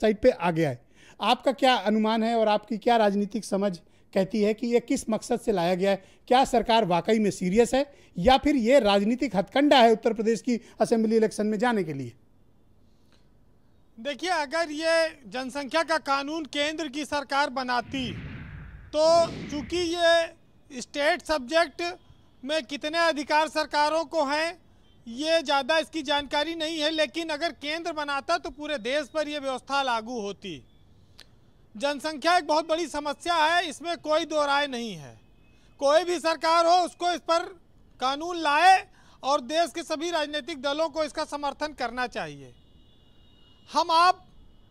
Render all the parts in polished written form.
Side पे आ गया है। आपका क्या अनुमान है और आपकी क्या राजनीतिक समझ कहती है कि ये किस मकसद से लाया गया है? क्या सरकार वाकई में सीरियस है या फिर ये राजनीतिक हथकंडा है उत्तर प्रदेश की असेंबली इलेक्शन में जाने के लिए? देखिए, अगर ये जनसंख्या का कानून केंद्र की सरकार बनाती तो चूंकि ये स्टेट सब्जेक्ट में कितने अधिकार सरकारों को हैं ये ज़्यादा इसकी जानकारी नहीं है, लेकिन अगर केंद्र बनाता तो पूरे देश पर यह व्यवस्था लागू होती। जनसंख्या एक बहुत बड़ी समस्या है, इसमें कोई दो राय नहीं है। कोई भी सरकार हो उसको इस पर कानून लाए और देश के सभी राजनीतिक दलों को इसका समर्थन करना चाहिए। हम आप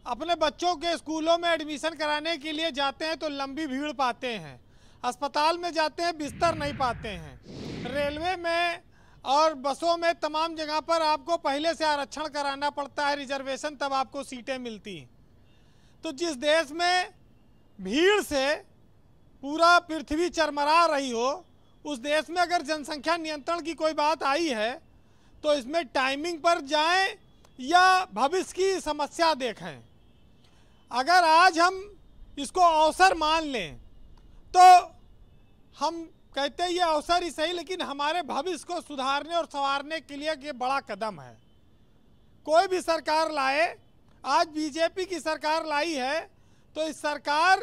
अपने बच्चों के स्कूलों में एडमिशन कराने के लिए जाते हैं तो लंबी भीड़ पाते हैं, अस्पताल में जाते हैं बिस्तर नहीं पाते हैं, रेलवे में और बसों में तमाम जगह पर आपको पहले से आरक्षण कराना पड़ता है, रिजर्वेशन, तब आपको सीटें मिलती हैं। तो जिस देश में भीड़ से पूरा पृथ्वी चरमरा रही हो उस देश में अगर जनसंख्या नियंत्रण की कोई बात आई है तो इसमें टाइमिंग पर जाएं या भविष्य की समस्या देखें। अगर आज हम इसको अवसर मान लें तो हम कहते हैं ये अवसर ही सही, लेकिन हमारे भविष्य को सुधारने और संवारने के लिए ये बड़ा कदम है। कोई भी सरकार लाए, आज बीजेपी की सरकार लाई है तो इस सरकार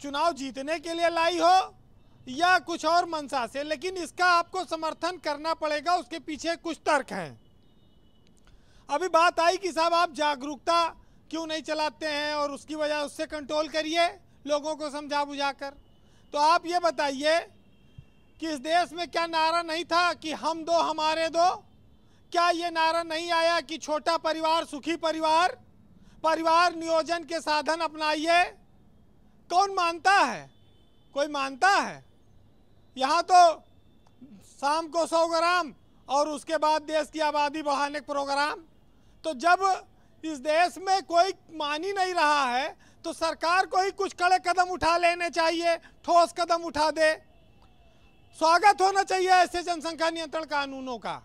चुनाव जीतने के लिए लाई हो या कुछ और मंशा से, लेकिन इसका आपको समर्थन करना पड़ेगा, उसके पीछे कुछ तर्क हैं। अभी बात आई कि साहब आप जागरूकता क्यों नहीं चलाते हैं और उसकी वजह उससे कंट्रोल करिए लोगों को समझा बुझाकर। तो आप ये बताइए कि इस देश में क्या नारा नहीं था कि हम दो हमारे दो? क्या ये नारा नहीं आया कि छोटा परिवार सुखी परिवार, परिवार नियोजन के साधन अपनाइए? कौन मानता है? कोई मानता है? यहाँ तो शाम को 100 ग्राम और उसके बाद देश की आबादी बढ़ाने का प्रोग्राम। तो जब इस देश में कोई मान ही नहीं रहा है तो सरकार को ही कुछ कड़े कदम उठा लेने चाहिए, ठोस कदम उठा दे। स्वागत होना चाहिए ऐसे जनसंख्या नियंत्रण कानूनों का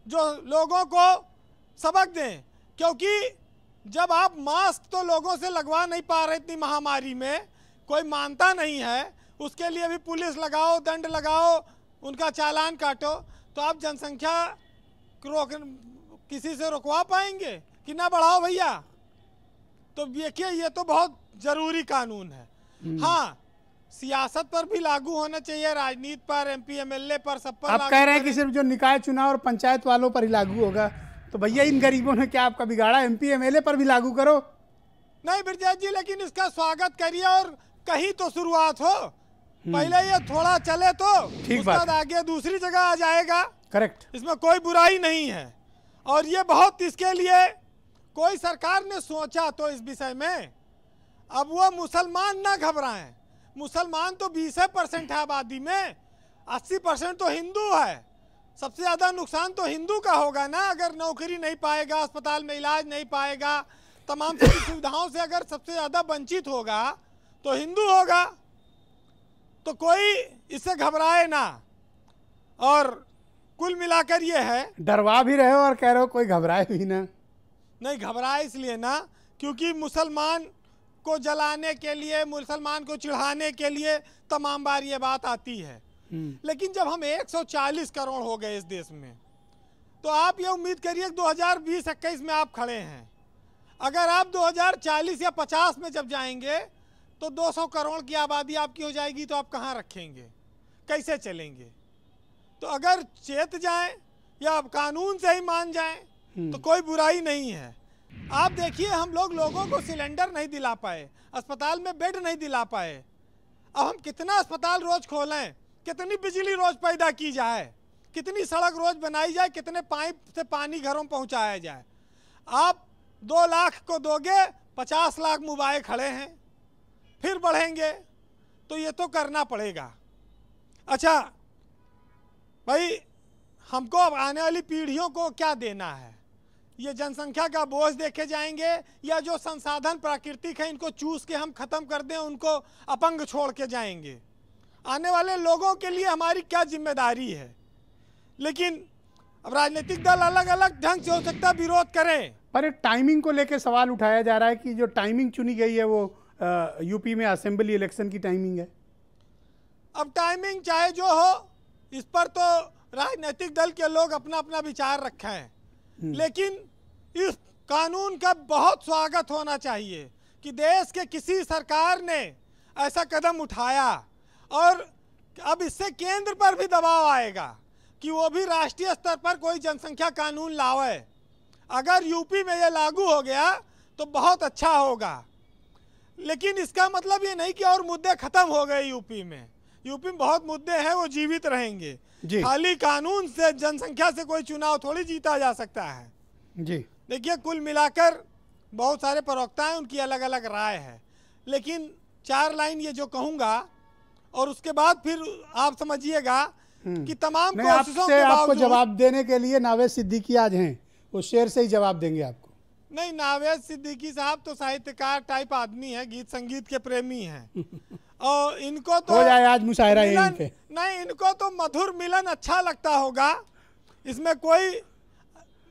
जो लोगों को सबक दें, क्योंकि जब आप मास्क तो लोगों से लगवा नहीं पा रहे इतनी महामारी में, कोई मानता नहीं है, उसके लिए भी पुलिस लगाओ, दंड लगाओ, उनका चालान काटो, तो आप जनसंख्या किसी से रुकवा पाएंगे कि ना बढ़ाओ भैया? तो देखिए ये तो बहुत जरूरी कानून है। हाँ, सियासत पर भी लागू होना चाहिए, राजनीति पर, एमपी एमएलए पर, सब पर। आप कह रहे हैं कि सिर्फ जो निकाय चुनाव और पंचायत वालों पर ही लागू होगा, तो भैया इन गरीबों ने क्या आपका बिगाड़ा? एमपी एमएलए पर भी लागू करो। नहीं ब्रजेश जी, लेकिन इसका स्वागत करिए और कहीं तो शुरुआत हो। पहले ये थोड़ा चले तो उसके बाद आगे दूसरी जगह आ जाएगा। करेक्ट, इसमें कोई बुराई नहीं है। और ये बहुत, इसके लिए कोई सरकार ने सोचा तो इस विषय में, अब वो मुसलमान ना घबराएं। मुसलमान तो 20% है आबादी में, 80% तो हिंदू है। सबसे ज़्यादा नुकसान तो हिंदू का होगा ना। अगर नौकरी नहीं पाएगा, अस्पताल में इलाज नहीं पाएगा, तमाम सारी सुविधाओं से अगर सबसे ज़्यादा वंचित होगा तो हिंदू होगा। तो कोई इससे घबराए ना। और कुल मिलाकर ये है, डरवा भी रहे हो और कह रहे हो कोई घबराए भी ना। नहीं घबराए इसलिए ना क्योंकि मुसलमान को जलाने के लिए, मुसलमान को चिढ़ाने के लिए तमाम बार ये बात आती है। लेकिन जब हम 140 करोड़ हो गए इस देश में, तो आप ये उम्मीद करिए 2020-21 में आप खड़े हैं। अगर आप 2040 या 50 में जब जाएंगे तो 200 करोड़ की आबादी आपकी हो जाएगी, तो आप कहाँ रखेंगे, कैसे चलेंगे? तो अगर चेत जाएं या कानून से ही मान जाएं तो कोई बुराई नहीं है। आप देखिए, हम लोगों को सिलेंडर नहीं दिला पाए, अस्पताल में बेड नहीं दिला पाए। अब हम कितना अस्पताल रोज खोलें, कितनी बिजली रोज पैदा की जाए, कितनी सड़क रोज बनाई जाए, कितने पाइप से पानी घरों में पहुंचाया जाए। आप 2 लाख को दोगे, 50 लाख मुबाए खड़े हैं, फिर बढ़ेंगे। तो ये तो करना पड़ेगा। अच्छा भाई, हमको अब आने वाली पीढ़ियों को क्या देना है? ये जनसंख्या का बोझ देखे जाएंगे या जो संसाधन प्राकृतिक है इनको चूस के हम खत्म कर दें, उनको अपंग छोड़ के जाएंगे? आने वाले लोगों के लिए हमारी क्या जिम्मेदारी है? लेकिन अब राजनीतिक दल अलग अलग ढंग से हो सकता विरोध करें, पर एक टाइमिंग को लेकर सवाल उठाया जा रहा है कि जो टाइमिंग चुनी गई है वो यूपी में असेंबली इलेक्शन की टाइमिंग है। अब टाइमिंग चाहे जो हो, इस पर तो राजनीतिक दल के लोग अपना अपना विचार रखे हैं, लेकिन इस कानून का बहुत स्वागत होना चाहिए कि देश के किसी सरकार ने ऐसा कदम उठाया, और अब इससे केंद्र पर भी दबाव आएगा कि वो भी राष्ट्रीय स्तर पर कोई जनसंख्या कानून लावे। अगर यूपी में ये लागू हो गया तो बहुत अच्छा होगा, लेकिन इसका मतलब ये नहीं कि और मुद्दे खत्म हो गए। यूपी में बहुत मुद्दे हैं, वो जीवित रहेंगे। खाली कानून से जनसंख्या से कोई चुनाव थोड़ी जीता जा सकता है जी। देखिए, कुल मिलाकर बहुत सारे प्रवक्ता हैं, उनकी अलग अलग राय है, लेकिन 4 लाइन ये जो कहूँगा और उसके बाद फिर आप समझिएगा कि तमाम कोशिशों के आपको बावजूद जवाब देने के लिए नावेद सिद्दीकी आज हैं, वो शेर से ही जवाब देंगे आपको। नहीं, नावेद सिद्दीकी साहब तो साहित्यकार टाइप आदमी है, गीत संगीत के प्रेमी हैं और इनको तो हो जाए आज मुशायरा यहीं पे। नहीं, इनको तो मधुर मिलन अच्छा लगता होगा, इसमें कोई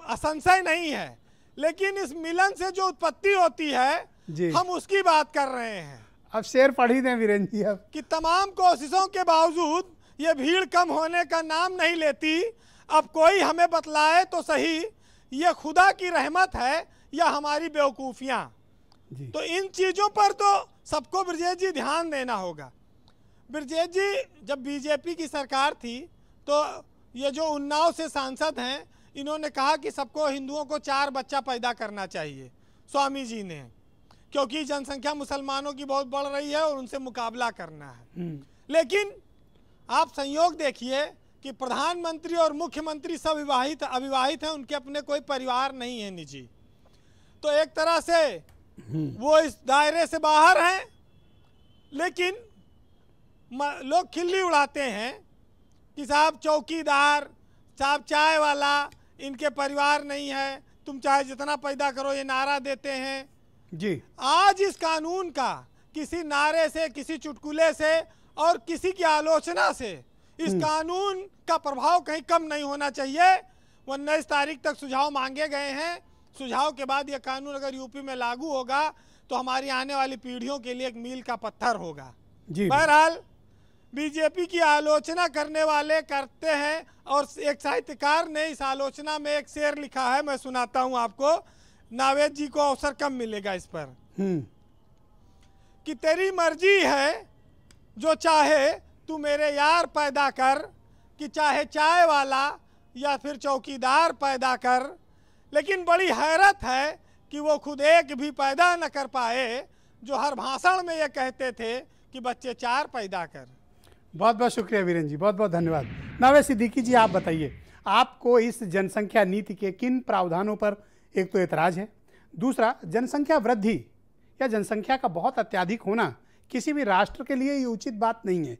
असंशय नहीं है, लेकिन इस मिलन से जो उत्पत्ति होती है हम उसकी बात कर रहे हैं। अब शेर पढ़ ही दें वीरेंद्र जी अब कि तमाम कोशिशों के बावजूद ये भीड़ कम होने का नाम नहीं लेती। अब कोई हमें बतलाए तो सही, ये खुदा की रहमत है या हमारी बेवकूफ़ियाँ। तो इन चीज़ों पर तो सबको ब्रजेश जी ध्यान देना होगा। ब्रजेश जी जब बीजेपी की सरकार थी तो ये जो उन्नाव से सांसद हैं, इन्होंने कहा कि सबको हिंदुओं को 4 बच्चा पैदा करना चाहिए, स्वामी जी ने, क्योंकि जनसंख्या मुसलमानों की बहुत बढ़ रही है और उनसे मुकाबला करना है। लेकिन आप संयोग देखिए कि प्रधानमंत्री और मुख्यमंत्री सब अविवाहित हैं, उनके अपने कोई परिवार नहीं है निजी, तो एक तरह से वो इस दायरे से बाहर हैं। लेकिन लोग खिल्ली उड़ाते हैं कि साहब चौकीदार, साहब चाय वाला, इनके परिवार नहीं है, तुम चाहे जितना पैदा करो, ये नारा देते हैं जी। आज इस कानून का किसी नारे से, किसी चुटकुले से और किसी की आलोचना से इस कानून का प्रभाव कहीं कम नहीं होना चाहिए। 19 तारीख तक सुझाव मांगे गए हैं। सुझाव के बाद यह कानून अगर यूपी में लागू होगा तो हमारी आने वाली पीढ़ियों के लिए एक मील का पत्थर होगा। बहरहाल बीजेपी की आलोचना करने वाले करते हैं, और एक साहित्यकार ने इस आलोचना में एक शेर लिखा है, मैं सुनाता हूं आपको। नावेद जी को अवसर कम मिलेगा इस पर। कि तेरी मर्जी है जो चाहे तू मेरे यार पैदा कर, कि चाहे चाय वाला या फिर चौकीदार पैदा कर, लेकिन बड़ी हैरत है कि वो खुद एक भी पैदा न कर पाए, जो हर भाषण में ये कहते थे कि बच्चे 4 पैदा कर। बहुत बहुत शुक्रिया वीरेंद्र जी, बहुत बहुत धन्यवाद। नावेद सिद्दीकी जी, आप बताइए, आपको इस जनसंख्या नीति के किन प्रावधानों पर एक तो एतराज़ है, दूसरा जनसंख्या वृद्धि या जनसंख्या का बहुत अत्यधिक होना किसी भी राष्ट्र के लिए ये उचित बात नहीं है।